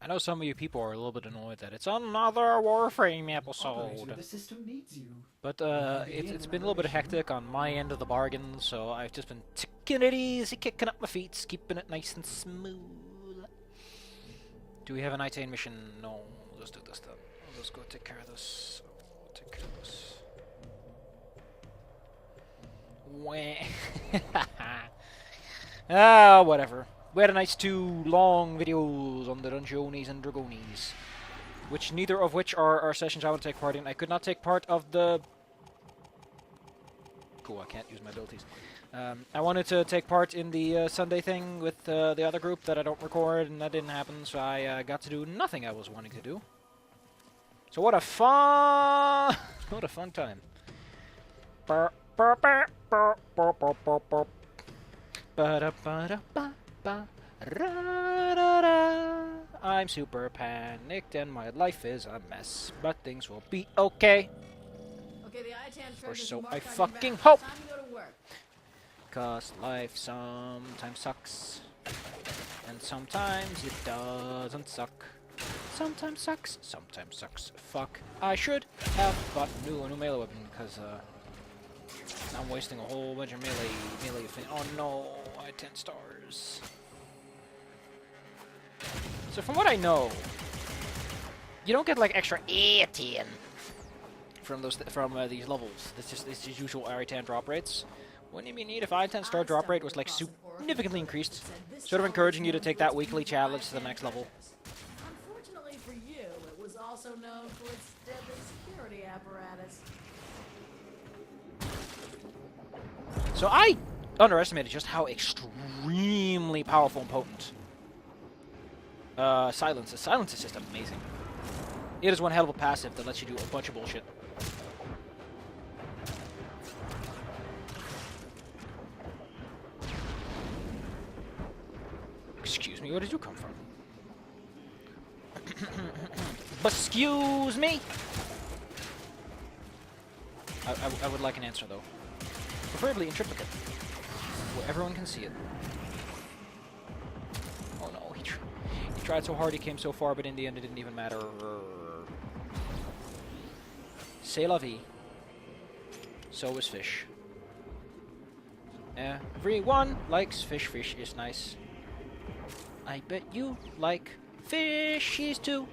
I know some of you people are a little bit annoyed that it's another Warframe Operator, episode. the system needs you. But Before we it's begin been a another little bit mission, hectic on my end of the bargain, so I've just been taking it easy, kicking up my feet, keeping it nice and smooth. Do we have an Itane mission? No. Let's do this then. Let's go take care of this. Take care of this. Wah. Ah, whatever. We had a nice 2 long videos on the Dungeonies and Dragonies, which neither of which are sessions I want to take part in. I could not take part of the... Cool, I can't use my abilities. I wanted to take part in the Sunday thing with the other group that I don't record, and that didn't happen, so I got to do nothing I was wanting to do. So what a fun... what a fun time. I'm super panicked and my life is a mess, but things will be okay. Okay, the ITAN Or treasures so marked I on your fucking map. hope. Time to go to work. 'Cause life sometimes sucks, and sometimes it doesn't suck. Sometimes sucks. Fuck. I should have bought a new melee weapon, because I'm wasting a whole bunch of melee thing. Oh no, I had 10 stars. So from what I know, you don't get like extra 18 from these levels. It's just these usual I-10 drop rates. Wouldn't it be neat if I-10 star drop rate was like significantly increased, sort of encouraging you to take that weekly challenge to the next level? Unfortunately for you, it was also known for its deadly security apparatus. So I underestimated just how extremely powerful and potent Silence is. Silence is just amazing. It is one hell of a passive that lets you do a bunch of bullshit. Excuse me, where did you come from? Excuse me? I would like an answer, though. Preferably in triplicate, where everyone can see it. Oh no, he tried so hard, he came so far, but in the end it didn't even matter. C'est la vie. So is fish. Everyone likes fish. Fish is nice. I bet you like fishies too.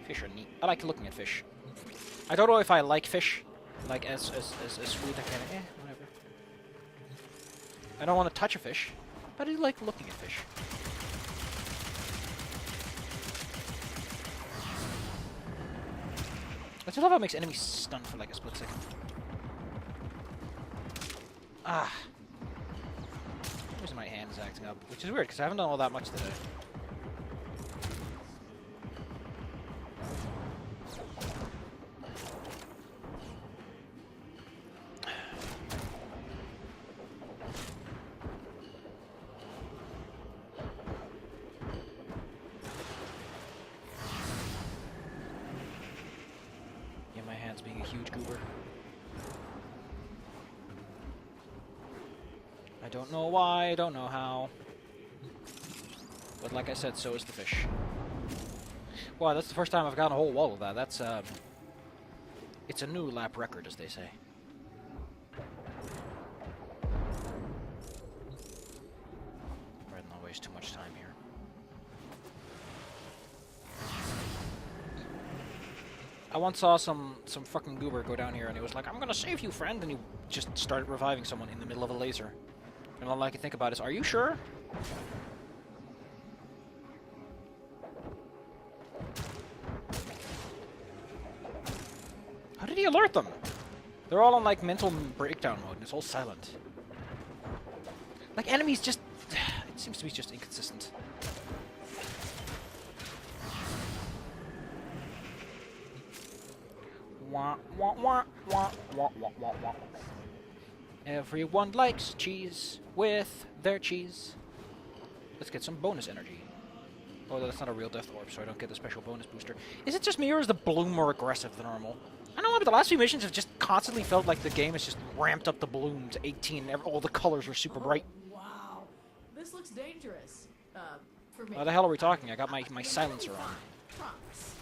Fish are neat. I like looking at fish. I don't know if I like fish, like as sweet. I kind of whatever. I don't want to touch a fish, but I like looking at fish. I just love how it makes enemies stun for like a split second. Ah. For some reason my hand is acting up, which is weird because I haven't done all that much today. Being a huge goober. I don't know why, I don't know how. But like I said, so is the fish. Wow, that's the first time I've gotten a whole wall of that. That's, it's a new lap record, as they say. Rather not waste too much time here. I once saw some fucking goober go down here, and he was like, "I'm gonna save you, friend," and he just started reviving someone in the middle of a laser. And all I can think about is, are you sure? How did he alert them? They're all on like mental breakdown mode, and it's all silent. Like enemies just, it seems to be just inconsistent. Wah, wah, wah, wah, wah, wah, wah, wah. Everyone likes cheese with their cheese. Let's get some bonus energy. Oh, that's not a real death orb, so I don't get the special bonus booster. Is it just me, or is the bloom more aggressive than normal? I don't know, but the last few missions have just constantly felt like the game has just ramped up the bloom to 18. All the colors are super bright. Wow. This looks dangerous. for me. Why the hell are we talking? I got my silencer on. Promise.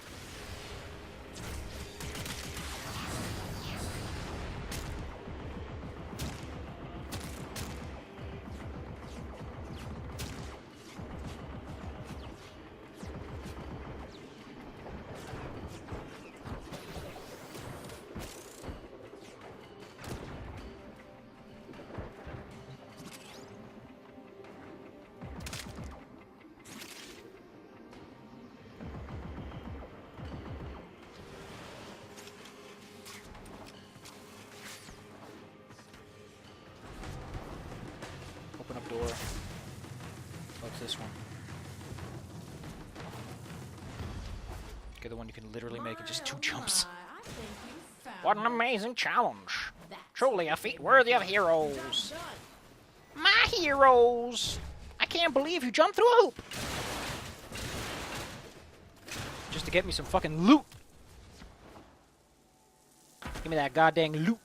Open up door. Oh, it's this one. Okay, the one you can literally make in just 2 jumps. I think you found What an it. amazing challenge! That's Truly a feat worthy of heroes. Done. My heroes! I can't believe you jumped through a hoop! Just to get me some fucking loot! Give me that goddamn loot!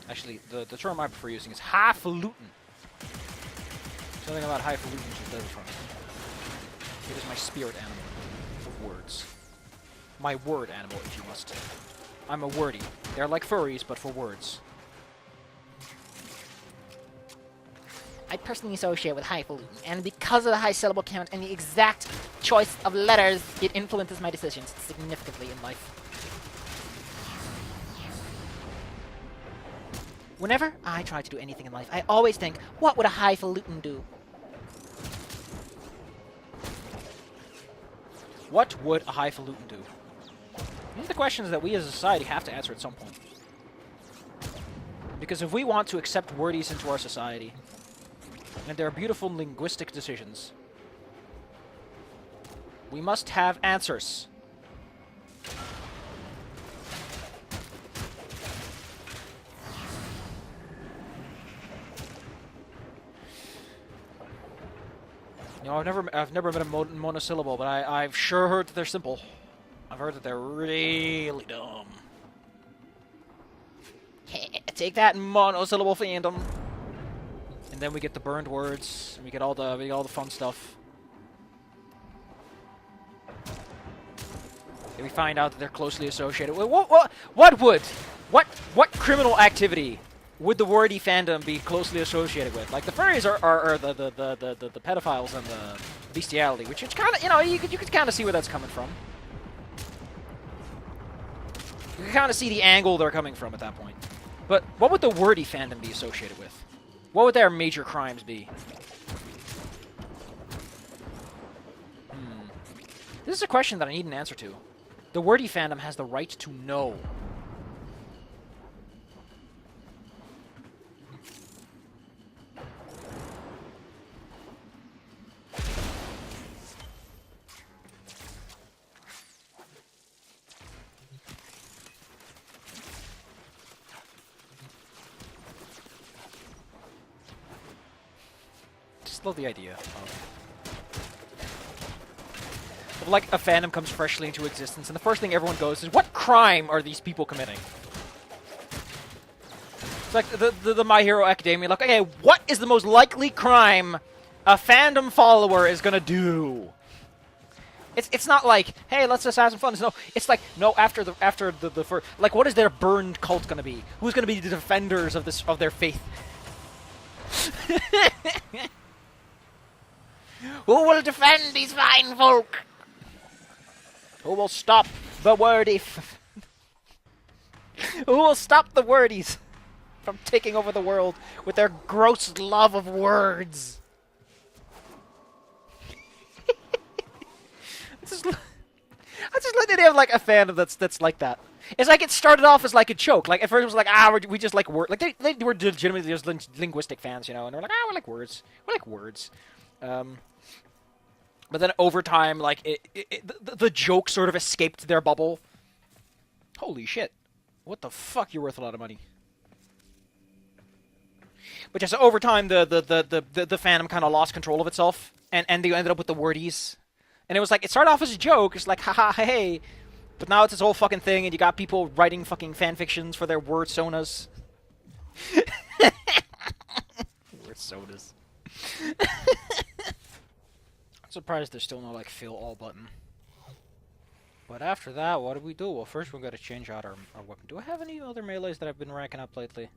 Actually, the term I prefer using is highfalutin. Something about highfalutin just does it for me. It is my spirit animal of words. My word animal, if you must. I'm a wordy. They're like furries, but for words. I personally associate with highfalutin, and because of the high syllable count and the exact choice of letters, it influences my decisions significantly in life. Whenever I try to do anything in life, I always think, what would a highfalutin do? What would a highfalutin do? These are the questions that we as a society have to answer at some point. Because if we want to accept wordies into our society, and their beautiful linguistic decisions, we must have answers. You know, I've never met a monosyllable, but I've sure heard that they're simple. I've heard that they're really dumb. Take that, monosyllable fandom. And then we get the burned words, and we get all the fun stuff. And we find out that they're closely associated with what criminal activity would the wordy fandom be closely associated with? Like the furries are the pedophiles and the bestiality, which is kind of, you know, you could kind of see where that's coming from. You can kind of see the angle they're coming from at that point. But what would the wordy fandom be associated with? What would their major crimes be? This is a question that I need an answer to. The wordy fandom has the right to know. Just love the idea of like a fandom comes freshly into existence, and the first thing everyone goes is, "What crime are these people committing?" It's like the My Hero Academia. Like, okay, what is the most likely crime a fandom follower is gonna do? It's not like, hey, let's just have some fun. No, it's like, no. After the first, like, what is their burned cult gonna be? Who's gonna be the defenders of their faith? Who will defend these fine folk? Who will stop the wordy? Who will stop the wordies from taking over the world with their gross love of words? I just like the idea of like a fandom that's like that. It's like it started off as like a joke. Like at first it was like, we just like words. Like they were legitimately just linguistic fans, you know, and they're like, we like words. We like words. But then over time, like the joke sort of escaped their bubble. Holy shit! What the fuck? You're worth a lot of money. But just over time, the fandom kind of lost control of itself, and they ended up with the wordies. And it was like, it started off as a joke. It's like, haha, hey. But now it's this whole fucking thing, and you got people writing fucking fanfictions for their Wordsonas. Wordsonas. I'm surprised there's still no, like, fill all button. But after that, what do we do? Well, first we've got to change out our weapon. Do I have any other melees that I've been ranking up lately?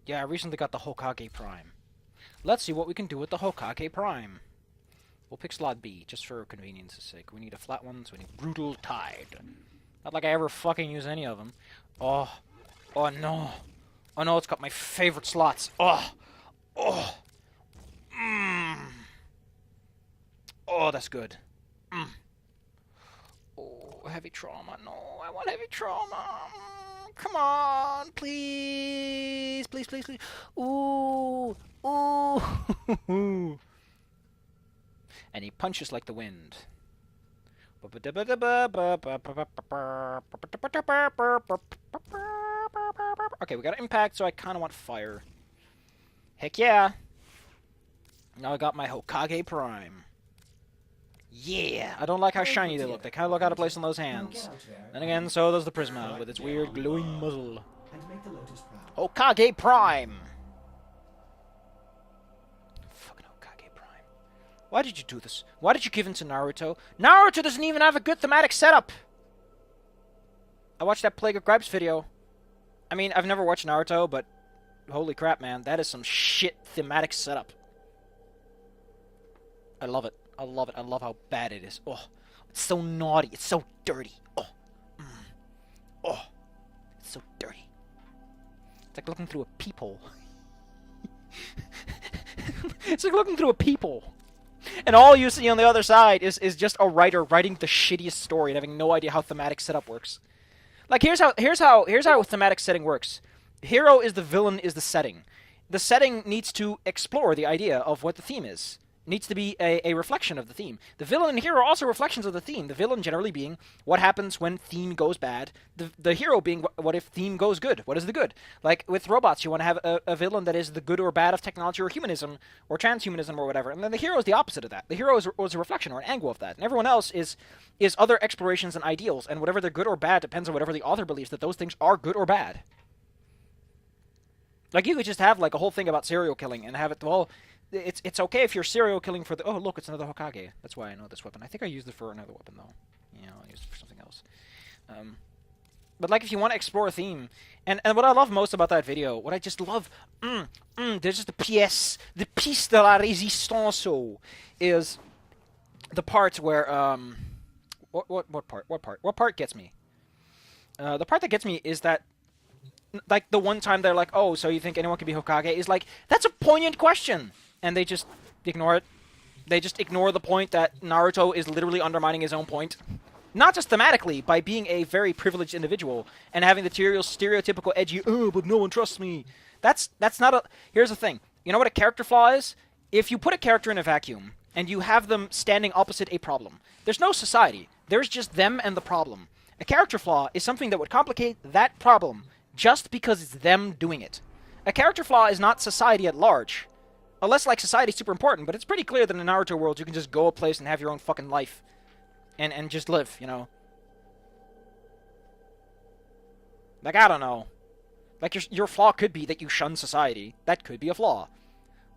Yeah, I recently got the Hokage Prime. Let's see what we can do with the Hokage Prime. We'll pick slot B, just for convenience's sake. We need a flat one, so we need Brutal Tide. Not like I ever fucking use any of them. Oh. Oh, no. Oh, no, it's got my favorite slots. Oh. Oh. Mmm. Oh, that's good. Mm. Oh, heavy trauma. No, I want heavy trauma. Come on, please. Please, please, please. Ooh. Ooh. And he punches like the wind. Okay, we got impact, so I kind of want fire. Heck yeah. Now I got my Hokage Prime. Yeah! I don't like how shiny they look. They kind of look out of place in those hands. Then again, so does the Prisma, with its weird glowing muzzle. Hokage Prime! Fucking Hokage Prime. Why did you do this? Why did you give in to Naruto? Naruto doesn't even have a good thematic setup! I watched that Plague of Gripes video. I mean, I've never watched Naruto, but holy crap, man. That is some shit thematic setup. I love it. I love it. I love how bad it is. Oh, it's so naughty. It's so dirty. Oh, oh, it's so dirty. It's like looking through a peephole. It's like looking through a peephole, and all you see on the other side is just a writer writing the shittiest story and having no idea how thematic setup works. Like here's how thematic setting works. The hero is the villain is the setting. The setting needs to explore the idea of what the theme is. Needs to be a reflection of the theme. The villain and hero are also reflections of the theme. The villain generally being what happens when theme goes bad. The hero being what if theme goes good. What is the good? Like with robots, you want to have a villain that is the good or bad of technology or humanism or transhumanism or whatever. And then the hero is the opposite of that. The hero is a reflection or an angle of that. And everyone else is other explorations and ideals. And whatever they're good or bad depends on whatever the author believes that those things are good or bad. Like you could just have like a whole thing about serial killing and have it, well, it's okay if you're serial killing for the... Oh, look, it's another Hokage. That's why I know this weapon. I think I used it for another weapon, though. Yeah, I used it for something else. But, like, if you want to explore a theme... And what I love most about that video, what I just love... there's just the piece de la résistance, is the part where... What part? What part gets me? The part that gets me is that like, the one time they're like, oh, so you think anyone can be Hokage? Is like, that's a poignant question! And they just ignore it. They just ignore the point that Naruto is literally undermining his own point. Not just thematically, by being a very privileged individual, and having the stereotypical edgy, oh, but no one trusts me. That's not a... Here's the thing. You know what a character flaw is? If you put a character in a vacuum, and you have them standing opposite a problem, there's no society. There's just them and the problem. A character flaw is something that would complicate that problem just because it's them doing it. A character flaw is not society at large. Unless, like, society's super important, but it's pretty clear that in the Naruto world you can just go a place and have your own fucking life. And just live, you know? Like, I don't know. Like, your flaw could be that you shun society. That could be a flaw.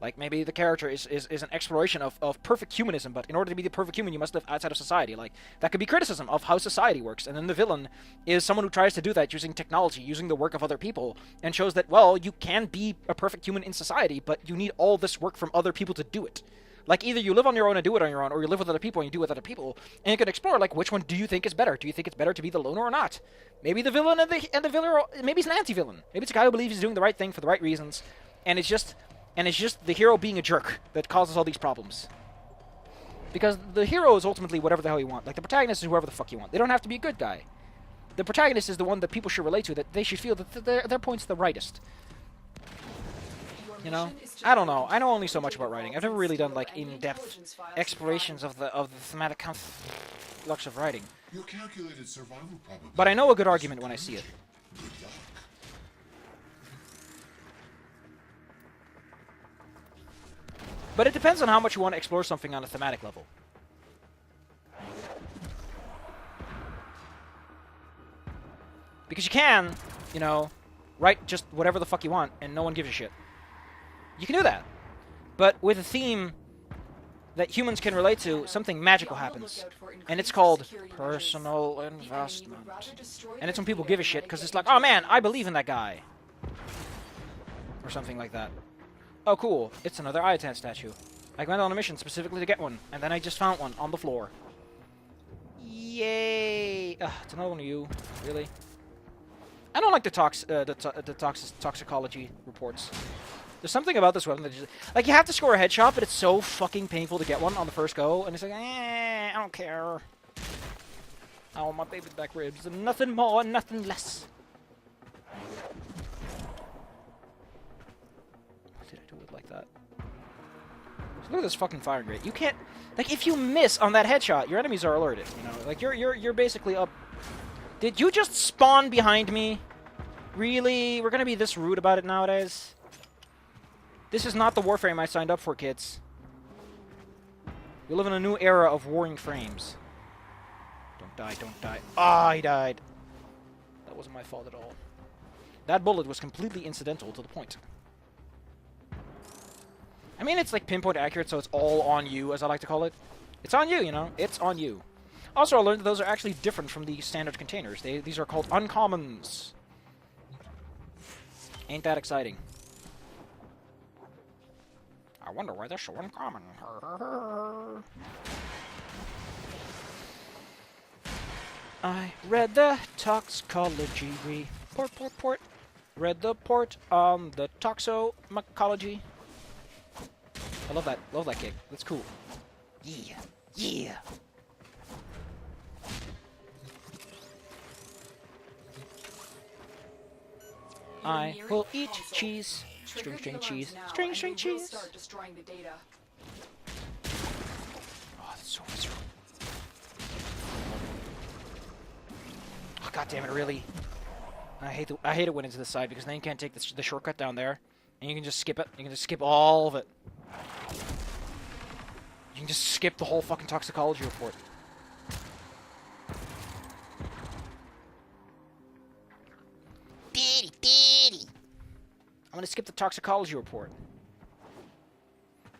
Like, maybe the character is an exploration of perfect humanism, but in order to be the perfect human, you must live outside of society. Like, that could be criticism of how society works. And then the villain is someone who tries to do that using technology, using the work of other people, and shows that, well, you can be a perfect human in society, but you need all this work from other people to do it. Like, either you live on your own and do it on your own, or you live with other people and you do it with other people, and you can explore, like, which one do you think is better? Do you think it's better to be the loner or not? Maybe the villain and the villain, maybe it's an anti-villain. Maybe it's a guy who believes he's doing the right thing for the right reasons, and it's just the hero being a jerk that causes all these problems. Because the hero is ultimately whatever the hell you want. Like, the protagonist is whoever the fuck you want. They don't have to be a good guy. The protagonist is the one that people should relate to, that they should feel that their point's the rightest. You know? I don't know. I know only so much about writing. I've never really done, like, in-depth explorations of the thematic conflux of writing. Your calculated survival probability. But I know a good argument when I see it. But it depends on how much you want to explore something on a thematic level. Because you can, you know, write just whatever the fuck you want, and no one gives a shit. You can do that. but with a theme that humans can relate to, something magical happens. And it's called personal investment. And it's when people give a shit, because it's like, oh man, I believe in that guy. Or something like that. Oh cool, it's another Iatan statue. I went on a mission specifically to get one, and then I just found one on the floor. Yay! Ugh, it's another one of you. Really? I don't like the toxicology reports. There's something about this weapon that just... Like, you have to score a headshot, but it's so fucking painful to get one on the first go, and it's like, I don't care. I want my baby back ribs, and nothing more, nothing less. Why did I do it like that? So look at this fucking firing rate. You can't... Like, if you miss on that headshot, your enemies are alerted, you know? Like, you're basically up... Did you just spawn behind me? Really? We're gonna be this rude about it nowadays? This is not the Warframe I signed up for, kids. We live in a new era of warring frames. Don't die, don't die. Ah, he died. That wasn't my fault at all. That bullet was completely incidental to the point. I mean, it's like pinpoint accurate, so it's all on you, as I like to call it. It's on you, you know? It's on you. Also, I learned that those are actually different from the standard containers. These are called uncommons. Ain't that exciting? I wonder why they're so uncommon. I read the toxicology report. Read the port on the toxomacology. I love that. Love that kick. That's cool. Yeah. Yeah. I will eat cheese. String cheese. String cheese. Start destroying the data. Oh, that's so visceral. Oh, god damn it, really? I hate it when it's this side, because then you can't take the shortcut down there, and you can just skip it. You can just skip all of it. You can just skip the whole fucking toxicology report. I'm gonna skip the toxicology report.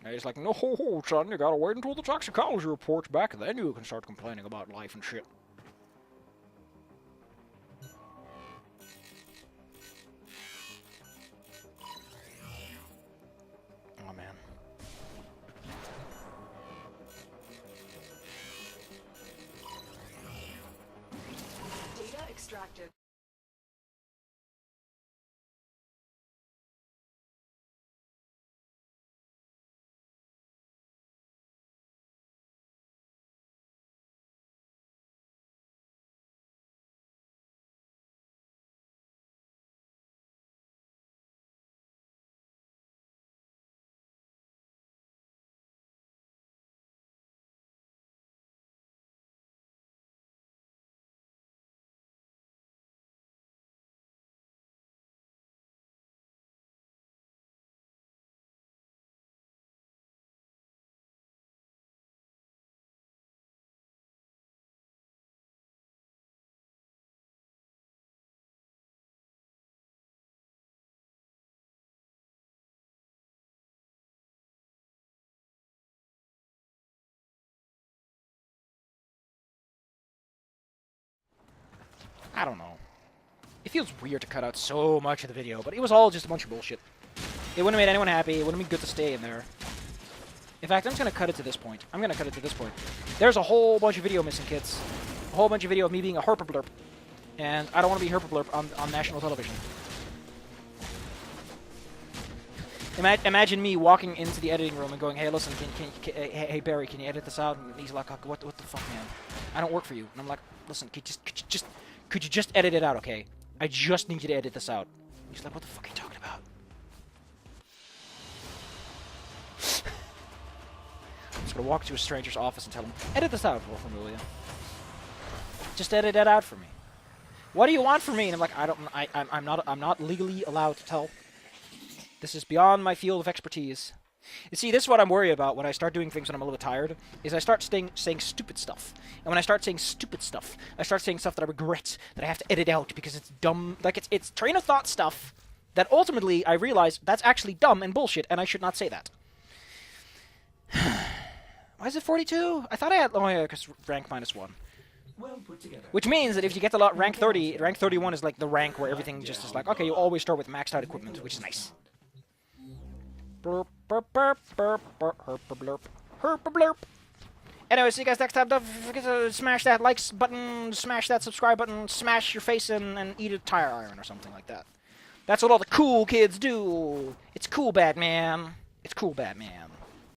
And he's like, no, son, you gotta wait until the toxicology report's back, then you can start complaining about life and shit. Oh, man. Data extracted. I don't know. It feels weird to cut out so much of the video, but it was all just a bunch of bullshit. It wouldn't have made anyone happy. It wouldn't have been good to stay in there. In fact, I'm just going to cut it to this point. I'm going to cut it to this point. There's a whole bunch of video missing, kids. A whole bunch of video of me being a herpablurp. And I don't want to be herpablurp on national television. Imagine me walking into the editing room and going, hey, listen, hey, Barry, can you edit this out? And he's like, what the fuck, man? I don't work for you. And I'm like, listen, could you just edit it out, okay? I just need you to edit this out. He's like, what the fuck are you talking about? I'm just gonna walk to a stranger's office and tell him, edit this out for me, will you? Just edit it out for me. What do you want from me? And I'm like, I'm not legally allowed to tell. This is beyond my field of expertise. You see, this is what I'm worried about when I start doing things when I'm a little bit tired, is I start saying stupid stuff. And when I start saying stupid stuff, I start saying stuff that I regret, that I have to edit out because it's dumb. Like, it's train of thought stuff that ultimately I realize that's actually dumb and bullshit, and I should not say that. Why is it 42? I thought I had... Oh, yeah, because rank -1. Well put together. Which means that if you get to rank 30, rank 31 is like the rank where everything just is like, okay, you always start with maxed out equipment, which is nice. Burp, burp, burp, burp, burp, herp, blurp, herp, blurp. Anyway, see you guys next time. Don't forget to smash that likes button, smash that subscribe button, smash your face and eat a tire iron or something like that. That's what all the cool kids do. It's cool, Batman. It's cool, Batman.